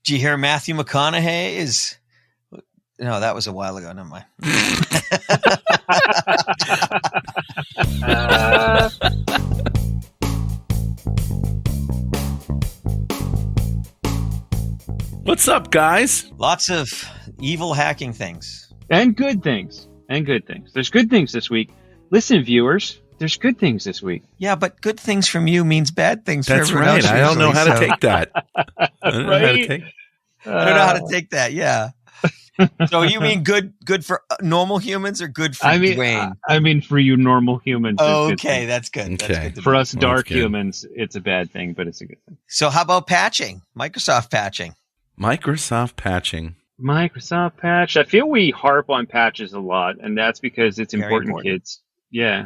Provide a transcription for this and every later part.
Do you hear Matthew McConaughey is? No, that was a while ago. Never mind. What's up, guys? Lots of evil hacking things. And good things. There's good things this week. Listen, viewers, there's good things this week. Yeah, but good things from you means bad things That's for everyone right. else. I don't know how to usually, take that. I don't know how to take. I don't know how to take that. Yeah. So you mean good for normal humans or good for Dwayne? I mean for you normal humans. Okay, that's good. Okay. That's good For us dark humans, it's a bad thing, but it's a good thing. So how about patching? Microsoft patching. Microsoft patching. Microsoft patch. I feel we harp on patches a lot, and that's because it's Very important, kids. Yeah.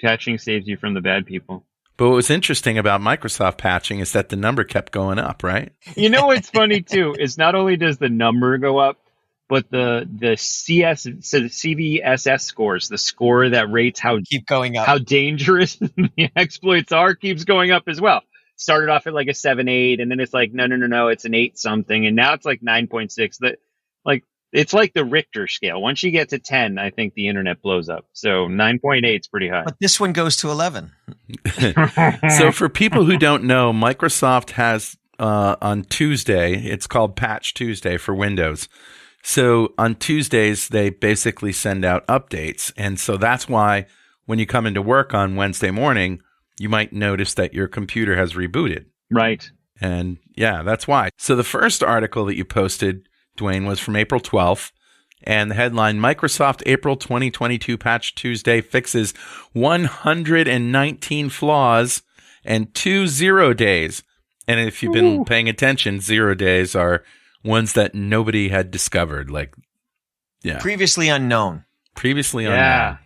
Patching saves you from the bad people. But what was interesting about Microsoft patching is that the number kept going up, right? You know what's funny too is not only does the number go up, but the CVSS scores, the score that rates how Keep going up. how dangerous the exploits are, keeps going up as well. Started off at like a 7.8, and then it's like no, it's an 8 something, and now it's like 9.6. That it's like the Richter scale. Once you get to 10, I think the internet blows up. So 9.8 is pretty high. But this one goes to 11. So for people who don't know, Microsoft has on Tuesday, it's called Patch Tuesday for Windows. So on Tuesdays, they basically send out updates. And so that's why when you come into work on Wednesday morning, you might notice that your computer has rebooted. Right. And yeah, that's why. So the first article that you posted, Dwayne, was from April 12th. And the headline, Microsoft April 2022 Patch Tuesday fixes 119 flaws and 2 0 days. And if you've been paying attention, 0 days are ones that nobody had discovered. Previously unknown. Previously unknown.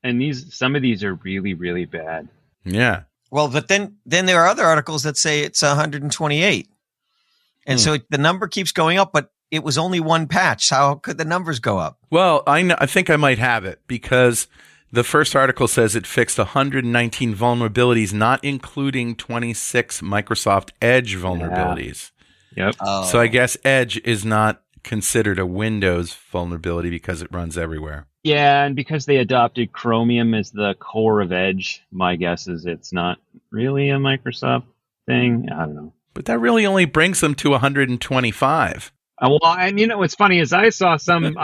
And some of these are really, really bad. Yeah. Well, but then there are other articles that say it's 128. And so the number keeps going up, but it was only one patch. How could the numbers go up? Well, I think I might have it because the first article says it fixed 119 vulnerabilities, not including 26 Microsoft Edge vulnerabilities. Yeah. Yep. Oh. So I guess Edge is not considered a Windows vulnerability because it runs everywhere. Yeah, and because they adopted Chromium as the core of Edge, my guess is it's not really a Microsoft thing. I don't know. But that really only brings them to 125. Well, and you know what's funny is I saw some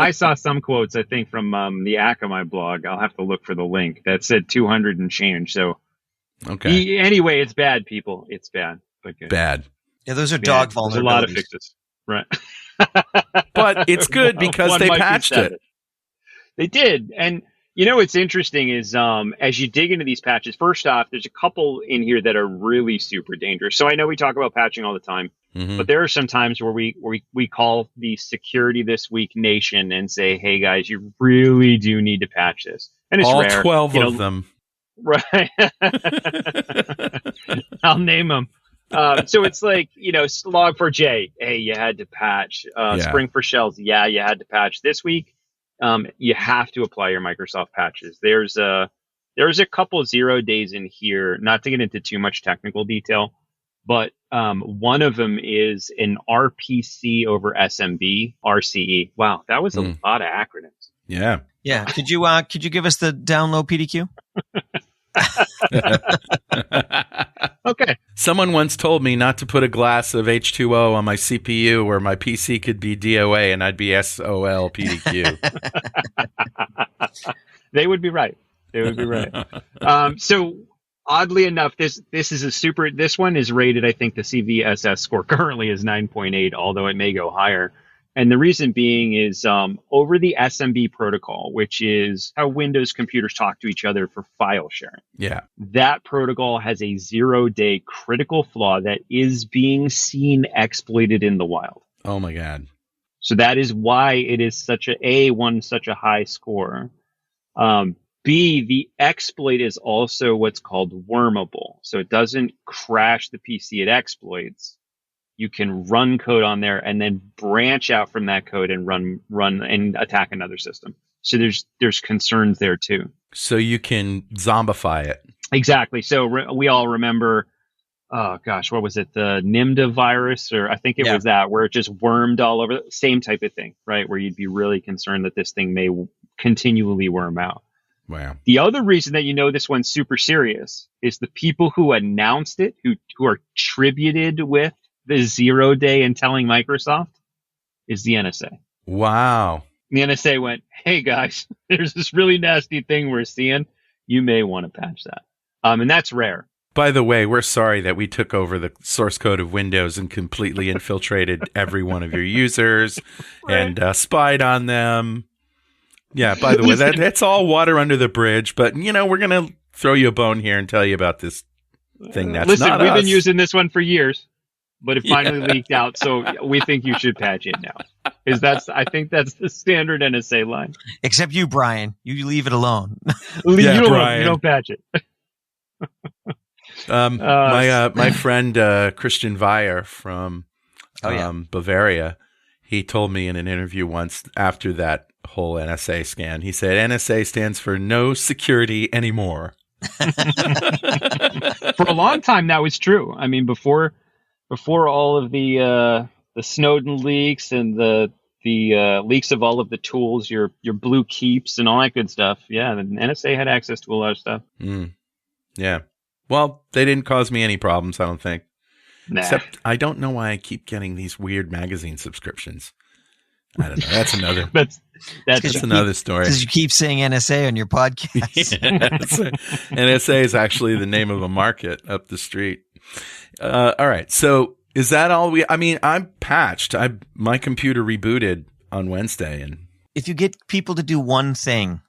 quotes, I think, from the Akamai blog. I'll have to look for the link that said 200 and change. So okay. Anyway, it's bad, people. It's bad, but good. Bad. Yeah, those are dog vulnerabilities. There's a lot of fixes, right? But it's good because they patched it. They did, and you know what's interesting is as you dig into these patches. First off, there's a couple in here that are really super dangerous. So I know we talk about patching all the time. But there are some times where we call the Security This Week Nation and say, hey, guys, you really do need to patch this. And it's all rare. 12 of them. Right. I'll name them. So it's like, Log4j, hey, you had to patch. Spring for Shells, yeah, you had to patch. This week, you have to apply your Microsoft patches. There's a couple 0 days in here, not to get into too much technical detail, but one of them is an RPC over SMB, RCE. Wow, that was a lot of acronyms. Yeah. Yeah. Could you give us the download PDQ? Okay. Someone once told me not to put a glass of H2O on my CPU or my PC could be DOA and I'd be SOL PDQ. They would be right. So oddly enough, this one is rated, I think the CVSS score currently is 9.8, although it may go higher. And the reason being is over the SMB protocol, which is how Windows computers talk to each other for file sharing. Yeah. That protocol has a 0-day critical flaw that is being seen exploited in the wild. Oh, my God. So that is why it is such a high score. B, the exploit is also what's called wormable. So it doesn't crash the PC it exploits. You can run code on there and then branch out from that code and run and attack another system. So there's concerns there too. So you can zombify it. Exactly. So we all remember oh gosh, what was it? The NIMDA virus, or I think it was that, where it just wormed all over. Same type of thing, right? Where you'd be really concerned that this thing may continually worm out. Wow. The other reason that you know this one's super serious is the people who announced it, who are tributed with the 0 day and telling Microsoft, is the NSA. Wow. The NSA went, hey guys, there's this really nasty thing we're seeing. You may want to patch that. And that's rare. By the way, we're sorry that we took over the source code of Windows and completely infiltrated every one of your users and spied on them. Yeah, by the way, that's all water under the bridge, but, we're going to throw you a bone here and tell you about this thing that's not us. We've been using this one for years, but it finally leaked out, so we think you should patch it now. I think that's the standard NSA line. Except you, Brian. You leave it alone. Brian. You don't patch it. My friend Christian Weyer from Bavaria, he told me in an interview once after that whole NSA scan, he said NSA stands for no security anymore. For a long time that was true. I mean, before all of the Snowden leaks and the leaks of all of the tools, your blue keeps and all that good stuff. Yeah, the NSA had access to a lot of stuff. Yeah. Well, they didn't cause me any problems, I don't think. Nah. Except I don't know why I keep getting these weird magazine subscriptions. I don't know. That's another. that's another story. Because you keep saying NSA on your podcast. Yes. NSA is actually the name of a market up the street. All right. So is that all I'm patched. My computer rebooted on Wednesday, and if you get people to do one thing,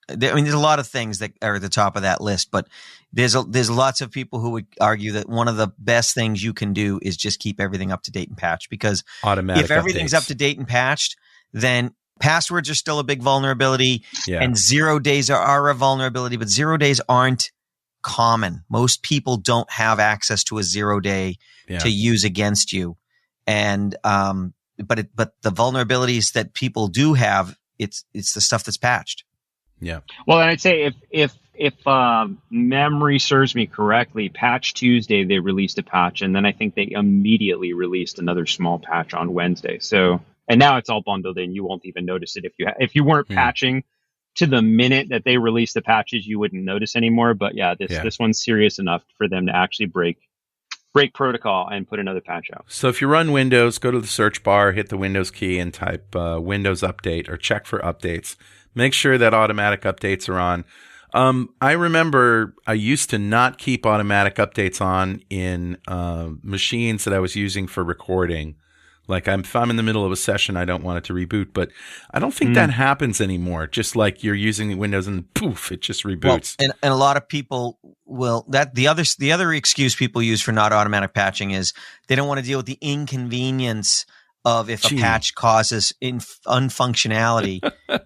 there's a lot of things that are at the top of that list, but there's lots of people who would argue that one of the best things you can do is just keep everything up to date and patched, because if everything's up to date and patched, then passwords are still a big vulnerability, and 0 days are a vulnerability, but 0 days aren't common. Most people don't have access to a 0 day to use against you. And, but the vulnerabilities that people do have, it's the stuff that's patched. Yeah. Well, and I'd say if memory serves me correctly, Patch Tuesday they released a patch, and then I think they immediately released another small patch on Wednesday. So, and now it's all bundled in. You won't even notice it if you weren't patching to the minute that they released the patches, you wouldn't notice anymore. But this one's serious enough for them to actually break protocol and put another patch out. So if you run Windows, go to the search bar, hit the Windows key, and type Windows Update or check for updates. Make sure that automatic updates are on. I remember I used to not keep automatic updates on in machines that I was using for recording. Like if I'm in the middle of a session, I don't want it to reboot, but I don't think that happens anymore. Just like you're using Windows and poof, it just reboots. Well, and a lot of people will the other excuse people use for not automatic patching is they don't want to deal with the inconvenience of if a patch causes unfunctionality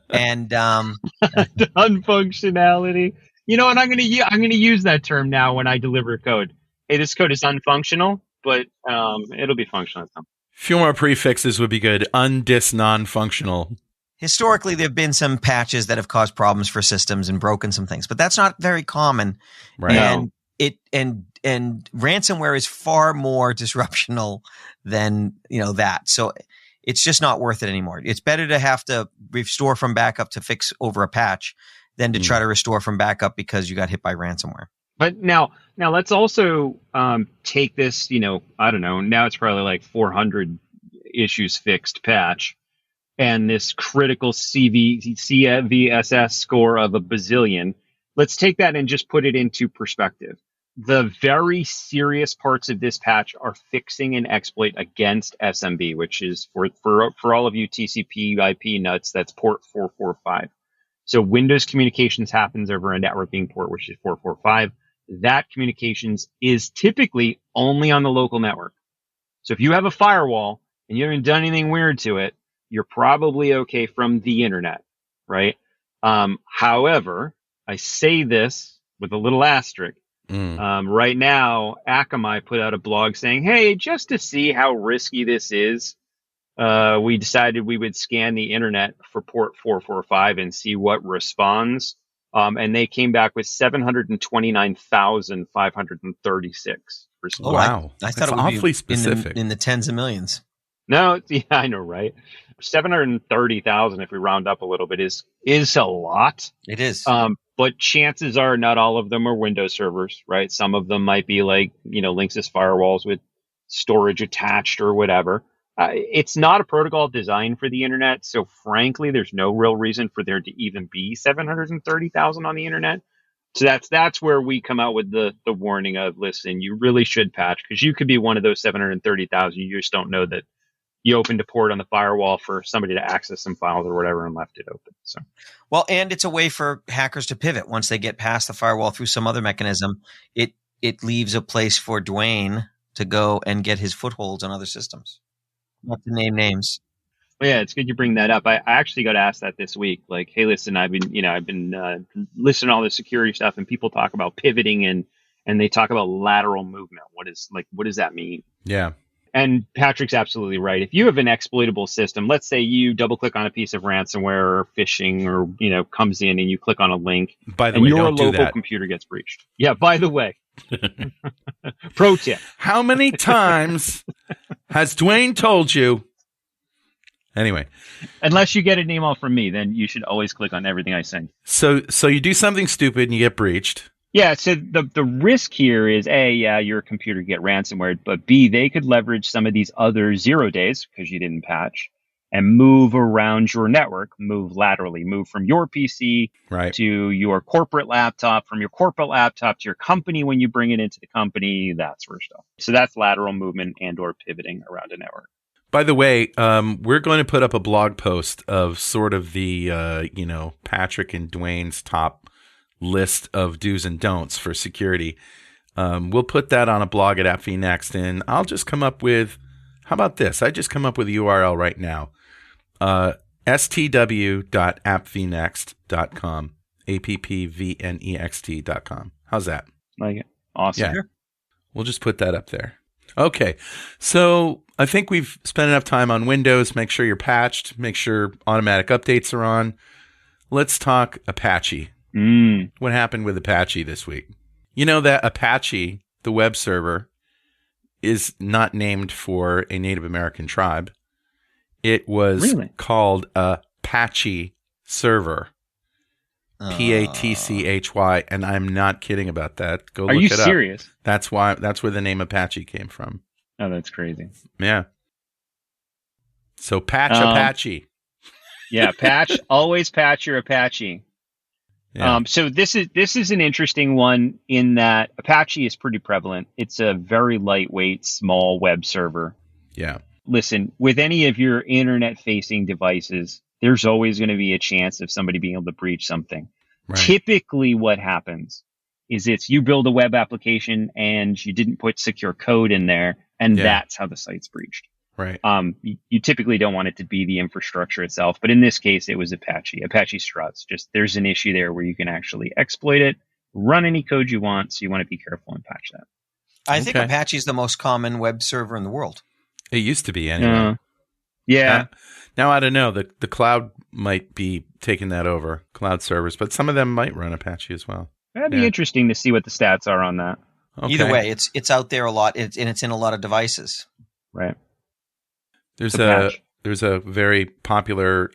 and unfunctionality. You know what? I'm going to use that term now when I deliver code. Hey, this code is unfunctional, but it'll be functional at some point. Few more prefixes would be good. Undis non-functional. Historically, there have been some patches that have caused problems for systems and broken some things, but that's not very common. Right. And and ransomware is far more disruptional than that. So it's just not worth it anymore. It's better to have to restore from backup to fix over a patch than to try to restore from backup because you got hit by ransomware. But now let's also take this, I don't know, now it's probably like 400 issues fixed patch and this critical CVSS score of a bazillion. Let's take that and just put it into perspective. The very serious parts of this patch are fixing an exploit against SMB, which is for all of you TCP IP nuts, that's port 445. So Windows communications happens over a networking port, which is 445. That communications is typically only on the local network. So if you have a firewall and you haven't done anything weird to it, you're probably okay from the internet, right? However, I say this with a little asterisk. Right now, Akamai put out a blog saying, hey, just to see how risky this is, we decided we would scan the internet for port 445 and see what responds. And they came back with 729,536 responses. Oh, wow. I thought it would awfully be specific. in the tens of millions. No, yeah, I know, right? 730,000, if we round up a little bit, is a lot. It is. But chances are not all of them are Windows servers, right? Some of them might be like, Linksys firewalls with storage attached or whatever. It's not a protocol designed for the internet. So frankly, there's no real reason for there to even be 730,000 on the internet. So that's where we come out with the warning of, listen, you really should patch, because you could be one of those 730,000. You just don't know that you opened a port on the firewall for somebody to access some files or whatever and left it open. So, well, and it's a way for hackers to pivot once they get past the firewall through some other mechanism. It leaves a place for Dwayne to go and get his footholds on other systems. Not to name names. Well, yeah, it's good you bring that up. I actually got asked that this week. Like, hey, listen, I've been listening to all this security stuff, and people talk about pivoting and they talk about lateral movement. What does that mean? Yeah. And Patrick's absolutely right. If you have an exploitable system, let's say you double click on a piece of ransomware or phishing, or comes in and you click on a link, by the and way, your don't do local that. computer gets breached. Yeah, by the way. Pro tip. How many times has Dwayne told you? Anyway, unless you get an email from me, then you should always click on everything I send. So you do something stupid and you get breached. Yeah, so the risk here is A, yeah, your computer get ransomware, but B, they could leverage some of these other 0 days because you didn't patch and move around your network, move laterally, move from your PC to your corporate laptop, from your corporate laptop to your company when you bring it into the company, that sort of stuff. So that's lateral movement and or pivoting around a network. By the way, we're going to put up a blog post of sort of the, Patrick and Dwayne's top list of do's and don'ts for security. We'll put that on a blog at AppVNext, and I'll just come up with, how about this? I just come up with a URL right now, stw.appvnext.com, appvnext.com. How's that? Like it. Awesome. Yeah. We'll just put that up there. Okay, so I think we've spent enough time on Windows. Make sure you're patched. Make sure automatic updates are on. Let's talk Apache. What happened with Apache this week? You know that Apache, the web server, is not named for a Native American tribe. It was called Apache server. Patchy, and I'm not kidding about that. Go look it up. Are you serious? That's where the name Apache came from. Oh, that's crazy. Yeah. So patch Apache. Yeah, patch. Always patch your Apache. Yeah. So this is an interesting one in that Apache is pretty prevalent. It's a very lightweight, small web server. Yeah. Listen, with any of your internet-facing devices, there's always going to be a chance of somebody being able to breach something. Right. Typically what happens is you build a web application and you didn't put secure code in there, and that's how the site's breached. Right. You typically don't want it to be the infrastructure itself, but in this case, it was Apache struts. Just there's an issue there where you can actually exploit it, run any code you want, so you want to be careful and patch that. I think Apache is the most common web server in the world. It used to be anyway. Yeah. Now I don't know. The cloud might be taking that over, cloud servers, but some of them might run Apache as well. That'd be interesting to see what the stats are on that. Okay. Either way, it's out there a lot, and it's in a lot of devices. Right. There's a very popular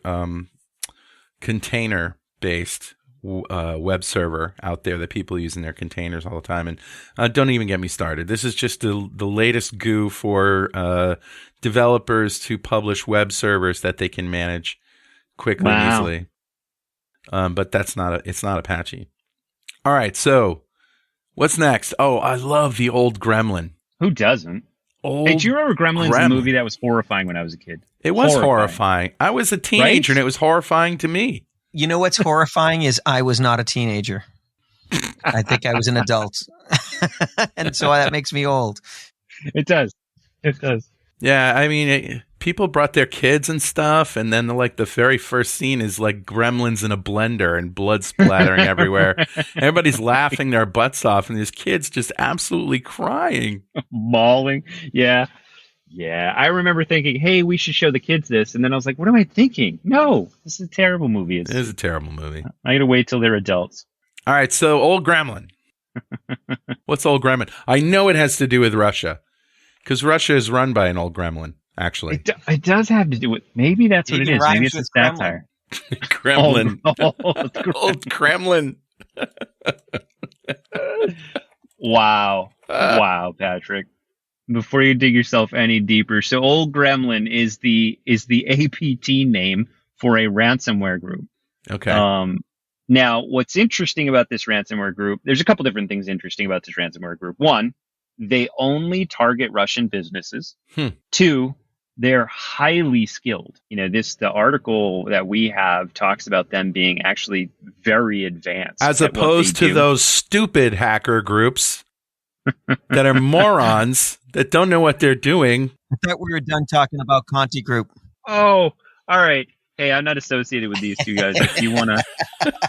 container-based web server out there that people use in their containers all the time. And don't even get me started. This is just the latest goo for developers to publish web servers that they can manage quickly and easily. But it's not Apache. All right, so what's next? Oh, I love the old Gremlin. Who doesn't? Hey, do you remember Gremlins, the movie that was horrifying when I was a kid? It was horrifying. I was a teenager, and it was horrifying to me. You know what's horrifying is I was not a teenager. I think I was an adult. And so that makes me old. It does. It does. Yeah, I mean, people brought their kids and stuff, and then the very first scene is like gremlins in a blender and blood splattering everywhere. Everybody's laughing their butts off, and these kids just absolutely crying. Bawling. Yeah. Yeah, I remember thinking, hey, we should show the kids this. And then I was like, what am I thinking? No, this is a terrible movie. It is a terrible movie. I got to wait till they're adults. All right, so Old Gremlin. What's Old Gremlin? I know it has to do with Russia, because Russia is run by an old gremlin, actually. It does have to do with, maybe that's what it is. Maybe it's a satire. Gremlin. Old Kremlin. Wow. Wow, Patrick. Before you dig yourself any deeper, so Old Gremlin is the APT name for a ransomware group. Okay. Now, what's interesting about this ransomware group, there's a couple different things interesting about this ransomware group. One, they only target Russian businesses. Two, they're highly skilled. The article that we have talks about them being actually very advanced. As opposed to those stupid hacker groups that are morons that don't know what they're doing. I thought we were done talking about Conti Group. Oh, all right. Hey, I'm not associated with these two guys. If you want to,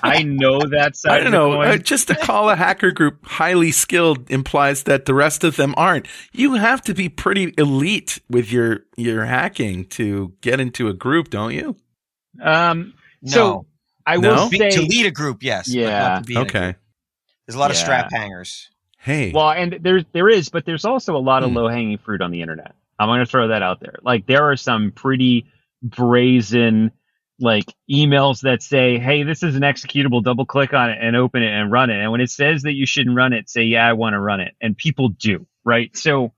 I know that side. I don't know. Just to call a hacker group highly skilled implies that the rest of them aren't. You have to be pretty elite with your hacking to get into a group, don't you? So I will say to lead a group, yes. Yeah. Okay. There's a lot of strap hangers. Hey. Well, and there is, but there's also a lot of low hanging fruit on the internet. I'm going to throw that out there. Like there are some pretty brazen emails that say, hey, this is an executable, double click on it and open it and run it. And when it says that you shouldn't run it, say, yeah, I want to run it. And people do, right? So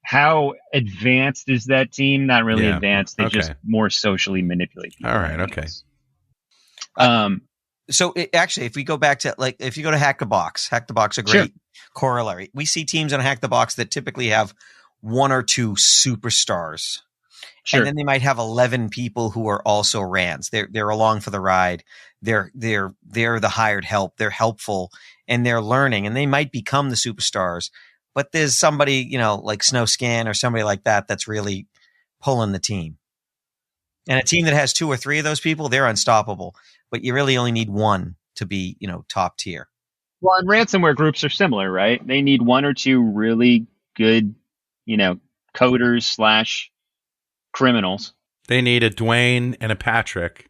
how advanced is that team? Not really advanced. They just more socially manipulate people. All right. Okay. So actually, if we go back to if you go to Hack the Box, a great corollary. We see teams on Hack the Box that typically have one or two superstars. Sure. And then they might have 11 people who are also Rands. They're along for the ride. They're the hired help. They're helpful and they're learning and they might become the superstars. But there's somebody, like Snowscan or somebody like that that's really pulling the team. And a team that has 2 or 3 of those people, they're unstoppable. But you really only need one to be, top tier. Well, and ransomware groups are similar, right? They need 1 or 2 really good, coders / criminals. They need a Dwayne and a Patrick,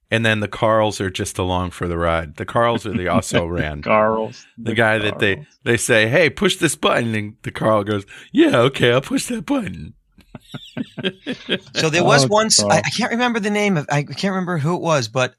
and then the Carls are just along for the ride. The Carls are the also ran. Carls. The guy Carls. that they say, hey, push this button, and the Carl goes, yeah, okay, I'll push that button. So there was once, I can't remember the name I can't remember who it was, but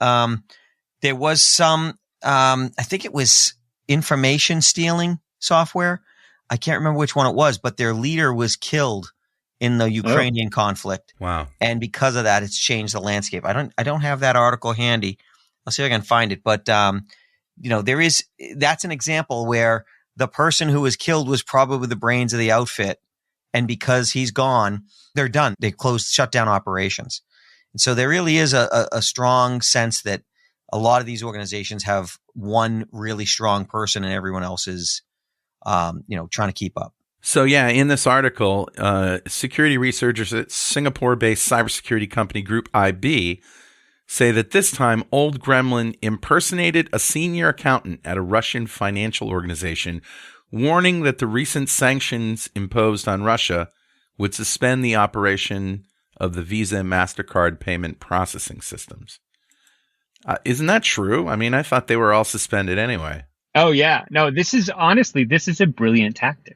there was some, I think it was information stealing software. I can't remember which one it was, but their leader was killed in the Ukrainian conflict. Wow. And because of that, it's changed the landscape. I don't have that article handy. I'll see if I can find it. But, that's an example where the person who was killed was probably the brains of the outfit. And because he's gone, they're done. They shut down operations. And so there really is a strong sense that a lot of these organizations have one really strong person and everyone else is, trying to keep up. So, in this article, security researchers at Singapore-based cybersecurity company Group IB say that this time Old Gremlin impersonated a senior accountant at a Russian financial organization, warning that the recent sanctions imposed on Russia would suspend the operation of the Visa and MasterCard payment processing systems. Isn't that true? I mean, I thought they were all suspended anyway. Oh, yeah. No, this is a brilliant tactic.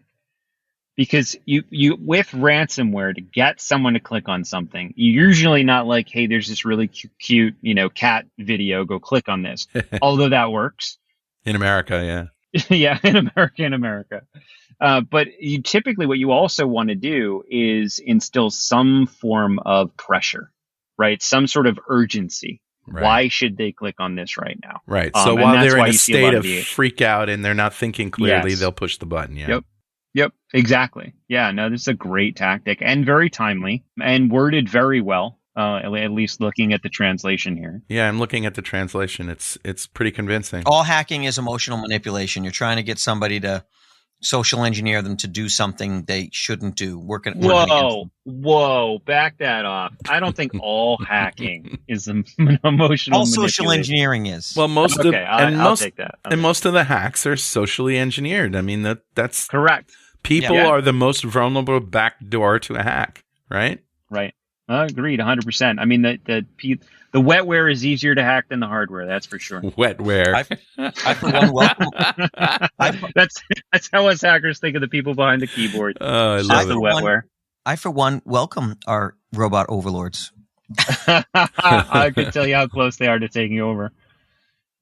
Because you with ransomware, to get someone to click on something, you're usually not like, hey, there's this really cute, cat video, go click on this. Although that works. In America, yeah. Yeah, in America. But you typically, what you also want to do is instill some form of pressure, right? Some sort of urgency. Right. Why should they click on this right now? Right. So while they're in a state of freak out and they're not thinking clearly, they'll push the button. Yeah. Yep, exactly. Yeah, no, this is a great tactic and very timely and worded very well, at least looking at the translation here. Yeah, I'm looking at the translation. It's pretty convincing. All hacking is emotional manipulation. You're trying to get somebody to social engineer them to do something they shouldn't do. Whoa, back that off. I don't think all hacking is emotional all social engineering is. Well, most I'll take that. Most of the hacks are socially engineered. I mean, that's correct. People are the most vulnerable backdoor to a hack, right? Right. Agreed, 100%. I mean, the wetware is easier to hack than the hardware. That's for sure. Wetware. I for one welcome. That's how us hackers think of the people behind the keyboard. Oh, I love the wetware. I for one welcome our robot overlords. I could tell you how close they are to taking over.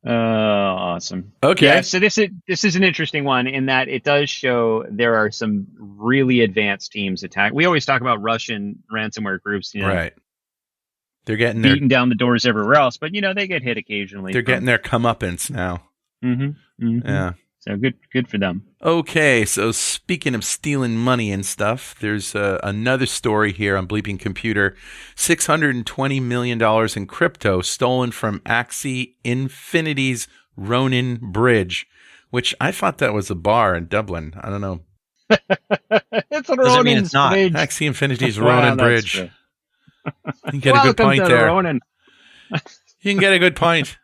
Awesome. Okay. Yeah, so this is an interesting one in that it does show there are some really advanced teams attack. We always talk about Russian ransomware groups, right? They're getting beating down the doors everywhere else, but they get hit occasionally. They're getting their comeuppance now. Yeah. So good for them. Okay, so speaking of stealing money and stuff, there's another story here on Bleeping Computer. $620 million in crypto stolen from Axie Infinity's Ronin Bridge, which I thought that was a bar in Dublin. I don't know. It's a Ronin's Bridge. Axie Infinity's Ronin Bridge. You can get Welcome a good point to there. Ronin. You can get a good point.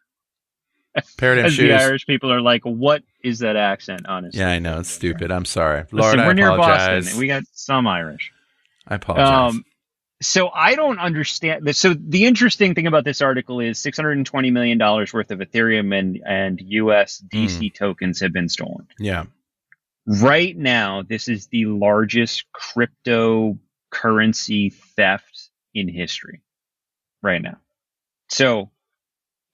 Paradigm As shoes. the Irish people are like, what is that accent, honestly? Yeah, I know. It's stupid. I'm sorry. Listen, Lord, we're near apologize. Boston. We got some Irish. I apologize. So I don't understand this. So the interesting thing about this article is $620 million worth of Ethereum and USDC tokens have been stolen. Yeah. Right now, this is the largest cryptocurrency theft in history. Right now. So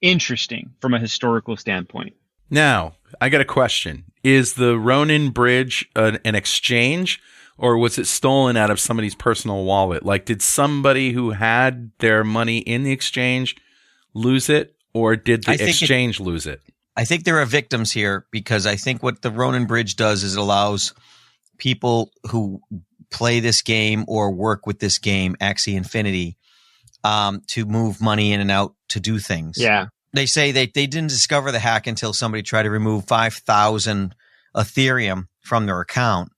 interesting from a historical standpoint. Now, I got a question. Is the Ronin Bridge an exchange, or was it stolen out of somebody's personal wallet? Like, did somebody who had their money in the exchange lose it, or did the exchange lose it? I think there are victims here, because I think what the Ronin Bridge does is it allows people who play this game or work with this game, Axie Infinity, to move money in and out to do things. Yeah. They say they didn't discover the hack until somebody tried to remove 5,000 Ethereum from their account.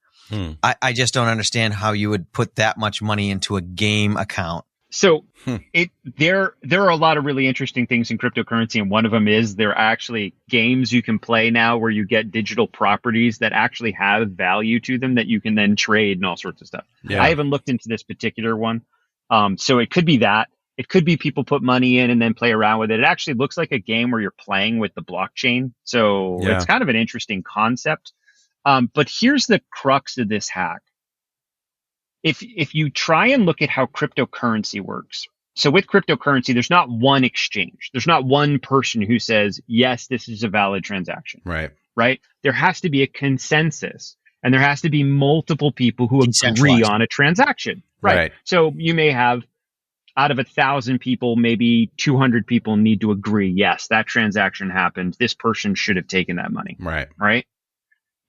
I just don't understand how you would put that much money into a game account. So there are a lot of really interesting things in cryptocurrency, and one of them is there are actually games you can play now where you get digital properties that actually have value to them that you can then trade and all sorts of stuff. Yeah. I haven't looked into this particular one. So it could be that. It could be people put money in and then play around with it. It actually looks like a game where you're playing with the blockchain. So it's kind of an interesting concept. But here's the crux of this hack. If you try and look at how cryptocurrency works, so with cryptocurrency, there's not one exchange. There's not one person who says, yes, this is a valid transaction. Right? There has to be a consensus, and there has to be multiple people who agree on a transaction. Right. So you may have, out of 1,000 people, maybe 200 people need to agree, yes, that transaction happened. This person should have taken that money. Right.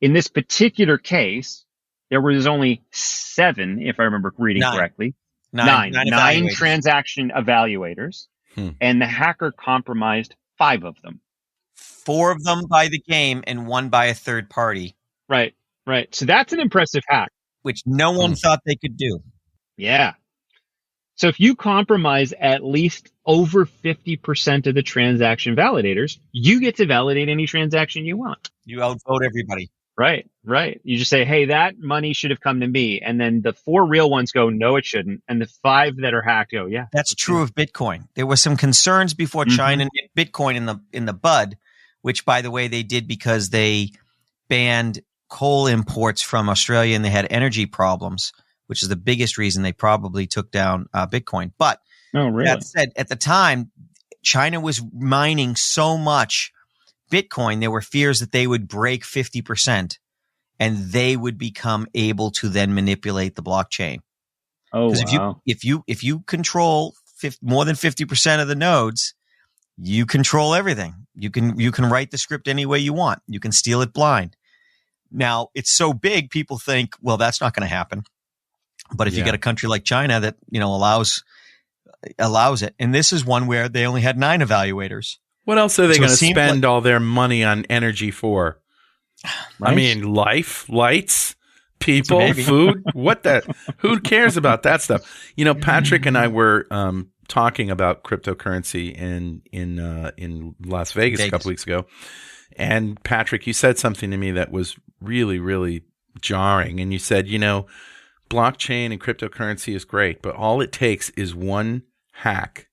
In this particular case, there was only 7, if I remember reading correctly. Nine transaction evaluators. And the hacker compromised 5 of them. 4 of them by the game and 1 by a third party. Right. So that's an impressive hack. Which no one thought they could do. Yeah. So if you compromise at least over 50% of the transaction validators, you get to validate any transaction you want. You outvote everybody. Right. You just say, hey, that money should have come to me. And then the 4 real ones go, no, it shouldn't. And the 5 that are hacked go, yeah. That's true of Bitcoin. There were some concerns before China nipped Bitcoin in the bud, which, by the way, they did because they banned coal imports from Australia and they had energy problems, which is the biggest reason they probably took down Bitcoin. But that said, at the time, China was mining so much Bitcoin, there were fears that they would break 50% and they would become able to then manipulate the blockchain. Oh, wow. If you control more than 50% of the nodes, you control everything. You can write the script any way you want. You can steal it blind. Now, it's so big, people think, well, that's not going to happen. But if you get a country like China that, allows it, and this is one where they only had 9 evaluators. What else are they going to spend all their money on energy for? Right? I mean, lights, people, food. Who cares about that stuff? Patrick and I were talking about cryptocurrency in Las Vegas a couple weeks ago. And Patrick, you said something to me that was really, really jarring. And you said, blockchain and cryptocurrency is great, but all it takes is one hack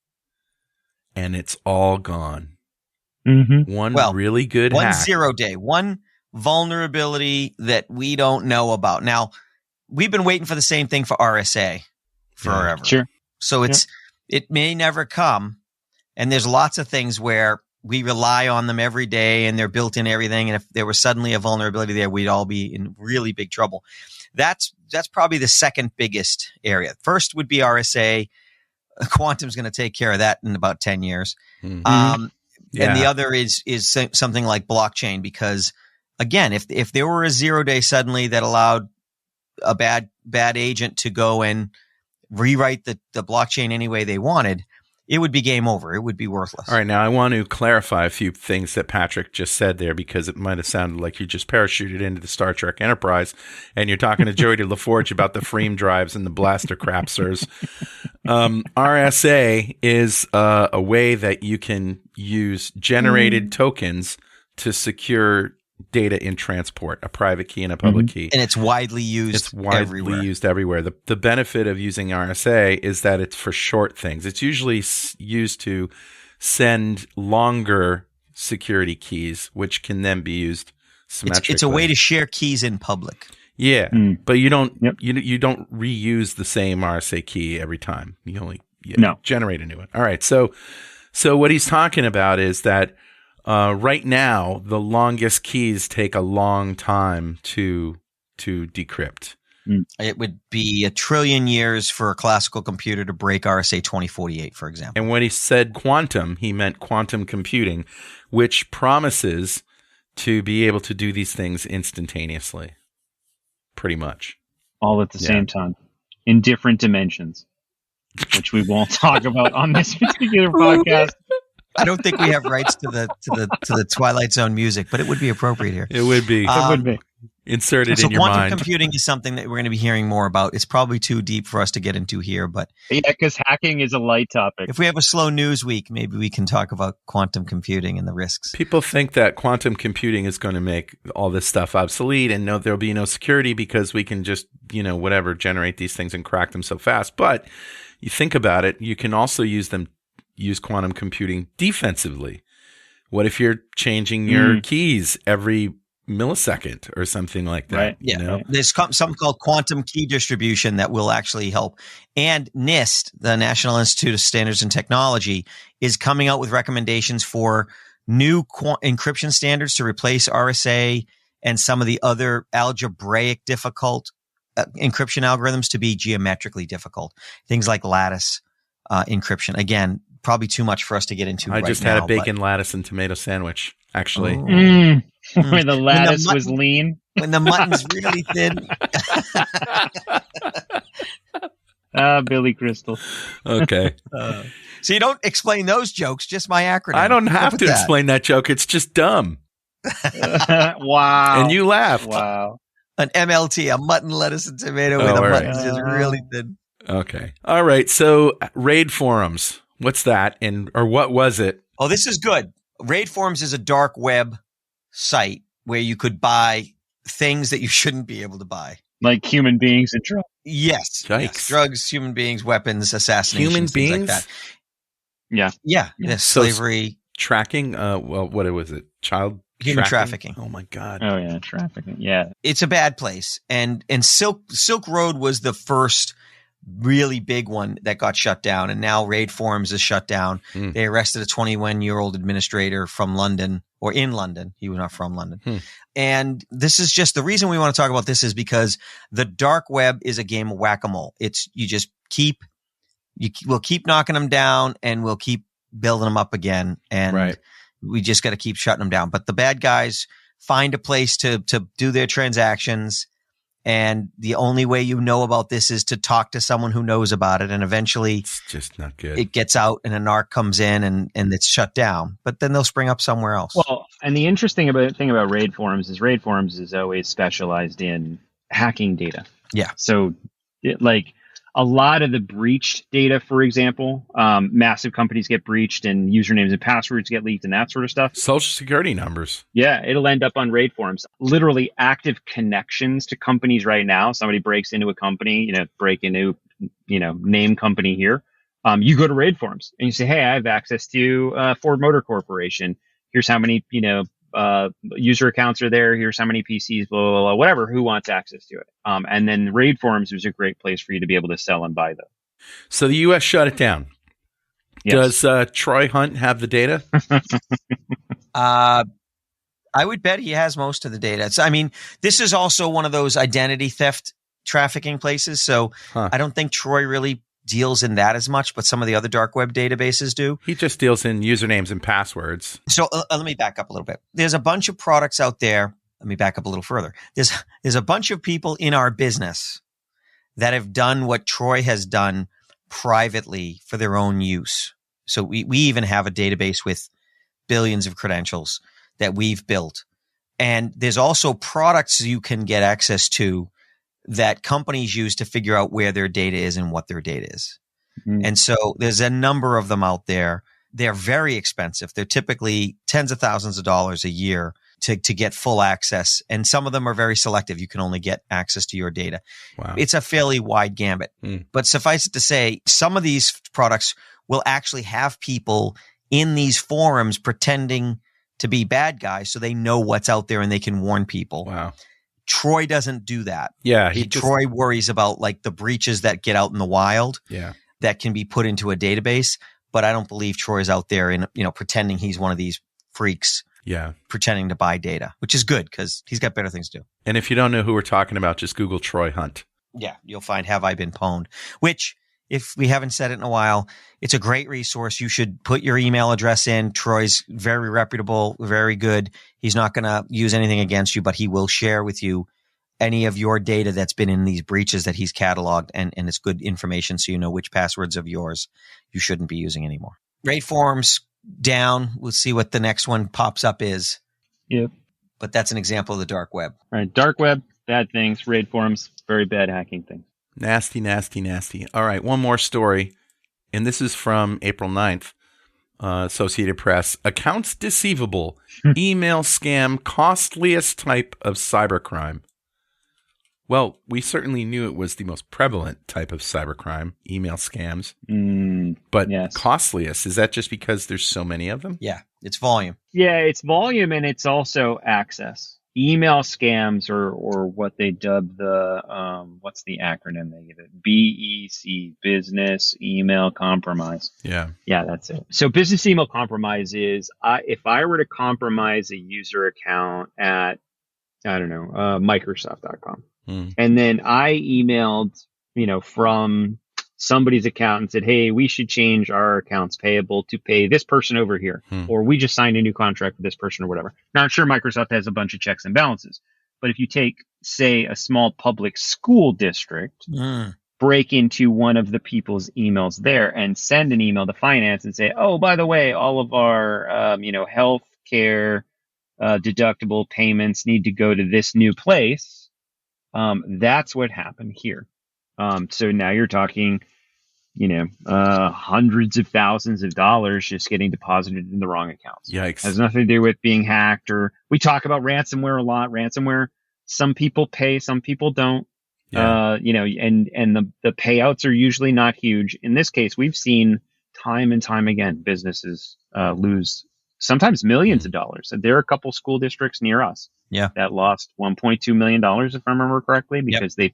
and it's all gone. Mm-hmm. One really good one hack. 0 day, one vulnerability that we don't know about. Now, we've been waiting for the same thing for RSA forever. Yeah, sure. So it may never come. And there's lots of things where we rely on them every day and they're built in everything. And if there was suddenly a vulnerability there, we'd all be in really big trouble. That's probably the second biggest area. First would be RSA. Quantum's going to take care of that in about 10 years. Mm-hmm. And the other is something like blockchain, because again, if there were a 0 day suddenly that allowed a bad agent to go and rewrite the blockchain any way they wanted, it would be game over. It would be worthless. All right. Now I want to clarify a few things that Patrick just said there, because it might have sounded like you just parachuted into the Star Trek Enterprise and you're talking to Jody LaForge about the Freem drives and the blaster crapsers. RSA is a way that you can use generated tokens to secure data in transport, a private key and a public key. And it's widely used everywhere. The benefit of using RSA is that it's for short things. It's usually used to send longer security keys, which can then be used symmetrically. It's a way to share keys in public. Yeah, but you don't you don't reuse the same RSA key every time. You only generate a new one. All right, so what he's talking about is that right now the longest keys take a long time to decrypt. It would be 1 trillion years for a classical computer to break RSA 2048, for example. And when he said quantum, he meant quantum computing, which promises to be able to do these things instantaneously. Pretty much. All at the same time. In different dimensions. Which we won't talk about on this particular podcast. I don't think we have rights to the Twilight Zone music, but it would be appropriate here. It would be. It would be. Insert it in your mind. So quantum computing is something that we're going to be hearing more about. It's probably too deep for us to get into here, but because hacking is a light topic. If we have a slow news week, maybe we can talk about quantum computing and the risks. People think that quantum computing is going to make all this stuff obsolete and there'll be no security because we can just, generate these things and crack them so fast. But you think about it, you can also use quantum computing defensively. What if you're changing your keys every millisecond or something like that? Right. Yeah. There's something called quantum key distribution that will actually help. And NIST, the National Institute of Standards and Technology, is coming out with recommendations for new encryption standards to replace RSA and some of the other algebraic difficult encryption algorithms to be geometrically difficult. Things like lattice encryption. Again, probably too much for us to get into right now. I just had a bacon, lettuce, and tomato sandwich, actually. Where the lattice was lean. When the mutton's really thin. Billy Crystal. Okay. So you don't explain those jokes, just my acronym. I don't have to explain that joke. It's just dumb. Wow. And you laughed. Wow. An MLT, a mutton, lettuce, and tomato with a mutton's just really thin. Okay. All right. So raid forums. What's that? Or what was it? Oh, this is good. Raid forums is a dark web site where you could buy things that you shouldn't be able to buy. Like human beings and drugs. Yes. Yikes. Drugs, human beings, weapons, assassinations, human things beings? like that. Yeah. Yeah. Slavery. Tracking? What was it? Child human trafficking. Oh my God. Oh yeah, trafficking. Yeah. It's a bad place. And Silk Road was the first really big one that got shut down, and now Raid Forums is shut down. They arrested a 21-year-old administrator from London, or in London. He was not from London. And this is just the reason we want to talk about this is because the dark web is a game of whack-a-mole. It's we'll keep knocking them down and we'll keep building them up again. And we just got to keep shutting them down. But the bad guys find a place to do their transactions. And the only way you know about this is to talk to someone who knows about it. And eventually it's just not good. It gets out and a narc comes in and it's shut down, but then they'll spring up somewhere else. Well, and the interesting thing about raid forums is always specialized in hacking data. Yeah. So a lot of the breached data, for example, massive companies get breached and usernames and passwords get leaked and that sort of stuff. Social security numbers. Yeah, it'll end up on raid forums. Literally active connections to companies right now. Somebody breaks into a company, break into, name company here. You go to raid forums and you say, hey, I have access to Ford Motor Corporation. Here's how many, user accounts are there. Here's how many PCs, blah, blah, blah, whatever, who wants access to it. And then raid forums is a great place for you to be able to sell and buy them. So the U.S. shut it down. Yes. Does Troy Hunt have the data? I would bet he has most of the data. This is also one of those identity theft trafficking places. So I don't think Troy really deals in that as much, but some of the other dark web databases do. He just deals in usernames and passwords. So let me back up a little bit. There's a bunch of products out there. Let me back up a little further. There's a bunch of people in our business that have done what Troy has done privately for their own use. So we even have a database with billions of credentials that we've built. And there's also products you can get access to that companies use to figure out where their data is and what their data is. Mm-hmm. And so there's a number of them out there. They're very expensive. They're typically tens of thousands of dollars a year to get full access. And some of them are very selective. You can only get access to your data. Wow. It's a fairly wide gambit. But suffice it to say, some of these products will actually have people in these forums pretending to be bad guys so they know what's out there and they can warn people. Wow. Troy doesn't do that. Yeah. Troy worries about like the breaches that get out in the wild that can be put into a database. But I don't believe Troy's out there and pretending he's one of these freaks. Yeah. Pretending to buy data, which is good because he's got better things to do. And if you don't know who we're talking about, just Google Troy Hunt. Yeah. You'll find Have I Been Pwned, which if we haven't said it in a while, it's a great resource. You should put your email address in. Troy's very reputable, very good. He's not going to use anything against you, but he will share with you any of your data that's been in these breaches that he's cataloged. And it's good information so you know which passwords of yours you shouldn't be using anymore. Raid forums down. We'll see what the next one pops up is. Yep. But that's an example of the dark web. All right. Dark web, bad things. Raid forums, very bad hacking things. Nasty, nasty, nasty. All right, one more story, and this is from April 9th, Associated Press. Accounts deceivable, email scam, costliest type of cybercrime. Well, we certainly knew it was the most prevalent type of cybercrime, email scams. But yes. Costliest, is that just because there's so many of them? Yeah, it's volume. Yeah, it's volume, and it's also access. Email scams, or what they dub the what's the acronym they give it? BEC, business email compromise. Yeah, that's it. So business email compromise is if I were to compromise a user account at Microsoft.com, and then I emailed from somebody's account and said, hey, we should change our accounts payable to pay this person over here, or we just signed a new contract with this person or whatever. Now, I'm sure Microsoft has a bunch of checks and balances, but if you take, say, a small public school district, break into one of the people's emails there and send an email to finance and say, oh, by the way, all of our, health care deductible payments need to go to this new place. That's what happened here. So now you're talking, hundreds of thousands of dollars just getting deposited in the wrong accounts. Yikes. Has nothing to do with being hacked, or we talk about ransomware a lot. Ransomware, some people pay, some people don't. Yeah. And the payouts are usually not huge. In this case, we've seen time and time again businesses lose sometimes millions of dollars. There are a couple school districts near us that lost $1.2 million, if I remember correctly, because they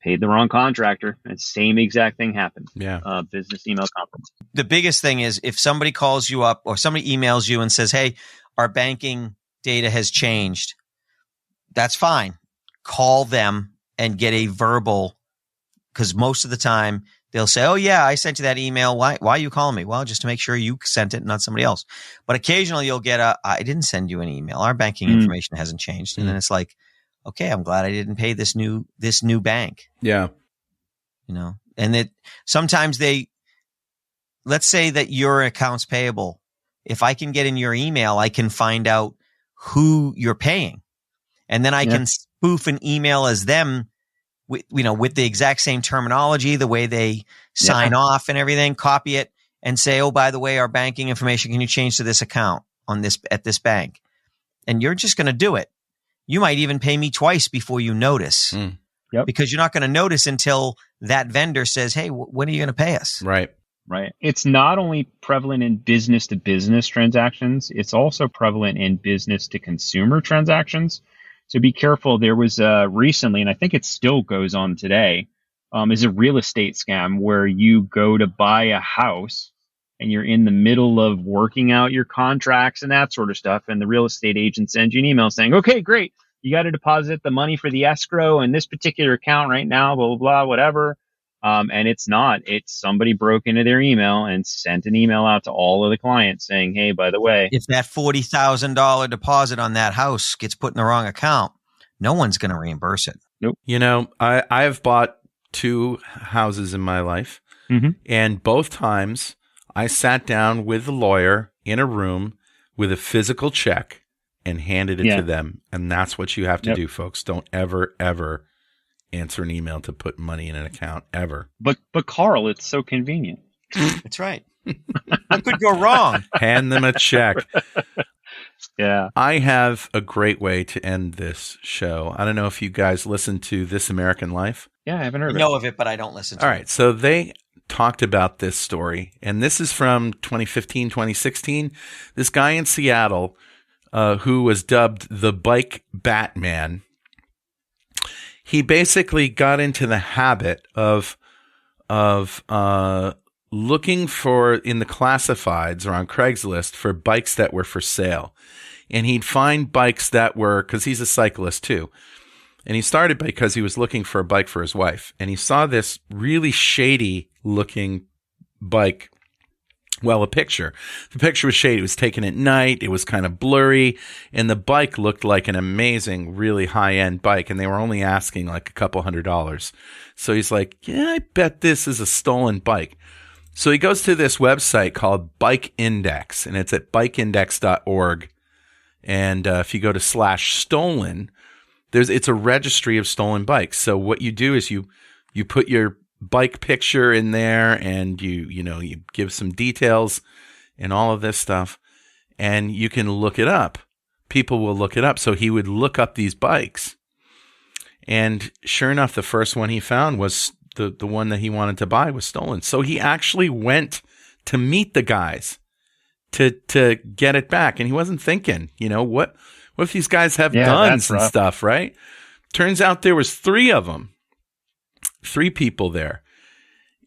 paid the wrong contractor, and same exact thing happened. Yeah. Business email compromise. The biggest thing is if somebody calls you up or somebody emails you and says, hey, our banking data has changed, that's fine. Call them and get a verbal, because most of the time they'll say, oh, yeah, I sent you that email. Why are you calling me? Well, just to make sure you sent it, not somebody else. But occasionally you'll get I didn't send you an email. Our banking information hasn't changed. And then it's like, okay, I'm glad I didn't pay this new bank. Yeah. And that sometimes let's say that your accounts payable, if I can get in your email, I can find out who you're paying. And then I can spoof an email as them with the exact same terminology, the way they sign off and everything, copy it and say, oh, by the way, our banking information, can you change to this account at this bank? And you're just going to do it. You might even pay me twice before you notice. Because you're not going to notice until that vendor says, hey, when are you going to pay us? Right. It's not only prevalent in business to business transactions, it's also prevalent in business to consumer transactions. So be careful. There was recently, and I think it still goes on today, is a real estate scam where you go to buy a house and you're in the middle of working out your contracts and that sort of stuff. And the real estate agent sends you an email saying, okay, great. You got to deposit the money for the escrow in this particular account right now, blah, blah, blah, whatever. And it's somebody broke into their email and sent an email out to all of the clients saying, hey, by the way, if that $40,000 deposit on that house gets put in the wrong account, no one's going to reimburse it. Nope. I've bought 2 houses in my life, and both times I sat down with the lawyer in a room with a physical check and handed it to them. And that's what you have to do, folks. Don't ever, ever answer an email to put money in an account ever. But Carl, it's so convenient. That's right. What could go wrong? Hand them a check. Yeah. I have a great way to end this show. I don't know if you guys listen to This American Life. Yeah, I haven't heard I know of it, but I don't listen to it. All right. So they talked about this story, and this is from 2015, 2016. This guy in Seattle who was dubbed the Bike Batman. He basically got into the habit of looking for in the classifieds or on Craigslist for bikes that were for sale. And he'd find bikes that were, because he's a cyclist too. And he started because he was looking for a bike for his wife. And he saw this really shady looking bike. Well, a picture. The picture was shady. It was taken at night. It was kind of blurry. And the bike looked like an amazing, really high-end bike. And they were only asking like a couple $100s. So he's like, yeah, I bet this is a stolen bike. So he goes to this website called Bike Index. And it's at bikeindex.org. And if you go to /stolen, it's a registry of stolen bikes. So what you do is you put your bike picture in there, and you give some details and all of this stuff, and you can look it up. People will look it up. So he would look up these bikes, and sure enough, the first one he found was the one that he wanted to buy was stolen. So he actually went to meet the guys to get it back, and he wasn't thinking, what if these guys have guns and stuff, right? Turns out there was 3 of them. 3 people there.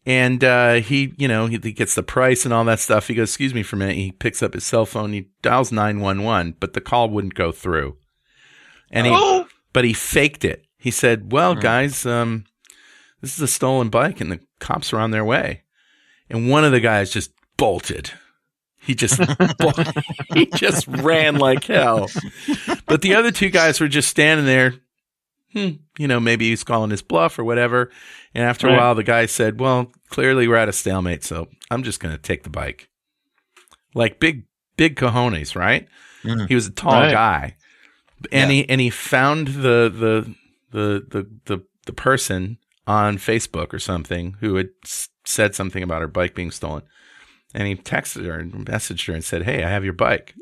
And he gets the price and all that stuff. He goes, excuse me for a minute. He picks up his cell phone. He dials 911, but the call wouldn't go through. And but he faked it. He said, well, guys, this is a stolen bike and the cops are on their way. And one of the guys just bolted. He just he just ran like hell. But the other 2 guys were just standing there. Maybe he's calling his bluff or whatever. And after a while, the guy said, well, clearly we're at a stalemate, so I'm just going to take the bike. Like big cojones, right? Mm-hmm. He was a tall guy. And he found the person on Facebook or something who had said something about her bike being stolen. And he texted her and messaged her and said, hey, I have your bike.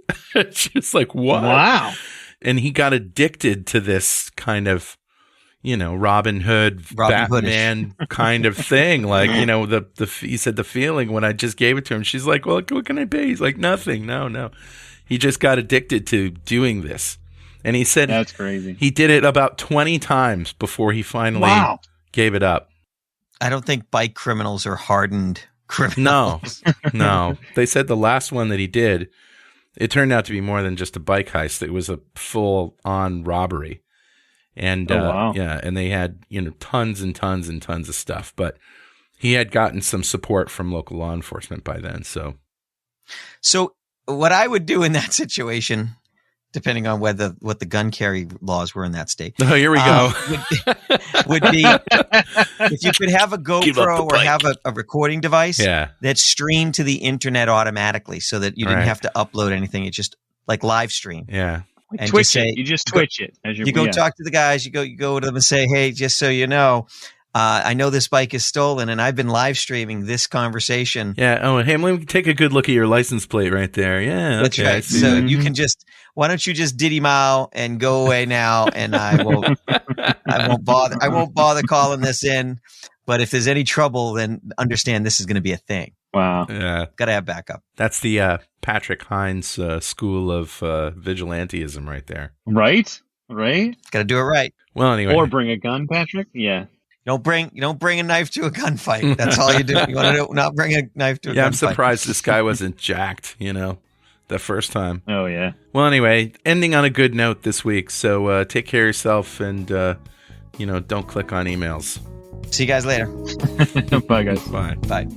She was like, what? Wow. And he got addicted to this kind of, Robin Hood, Batman kind of thing. Like, he said the feeling when I just gave it to him, she's like, well, what can I pay? He's like, nothing. No. He just got addicted to doing this. And he said, that's crazy. He did it about 20 times before he finally gave it up. I don't think bike criminals are hardened criminals. No. They said the last one that he did, it turned out to be more than just a bike heist. It was a full-on robbery. And and they had, tons and tons and tons of stuff. But he had gotten some support from local law enforcement by then. So what I would do in that situation, depending on what the gun carry laws were in that state. Oh, here we go. would be if you could have a GoPro or have a recording device that streamed to the internet automatically so that you didn't have to upload anything. It just like live stream. Yeah. and Twitch just say, it. You just twitch it as you go talk to the guys. You go to them and say, hey, just so you know, I know this bike is stolen, and I've been live streaming this conversation. Yeah. Oh, hey, let me take a good look at your license plate right there. Yeah. That's okay, right. So you can just, why don't you just diddy mow and go away now, and I won't bother calling this in. But if there's any trouble, then understand this is going to be a thing. Wow. Yeah. Got to have backup. That's the Patrick Hines school of vigilantism right there. Right. Got to do it right. Well, anyway. Or bring a gun, Patrick. Yeah. You don't bring a knife to a gunfight. That's all you do. You want to not bring a knife to a gunfight. Yeah, I'm surprised this guy wasn't jacked, the first time. Oh, yeah. Well, anyway, ending on a good note this week. So take care of yourself and, don't click on emails. See you guys later. Bye, guys. Bye. Bye.